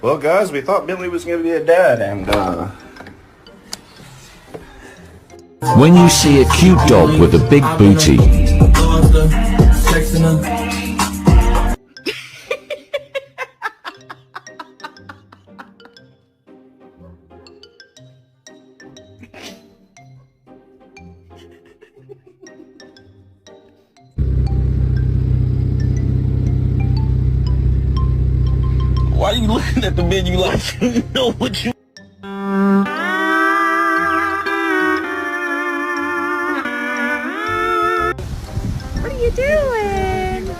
Well, guys, we thought Billy was going to be a dad, and When you see a cute dog with a big booty, Why are you looking at the menu like you know what you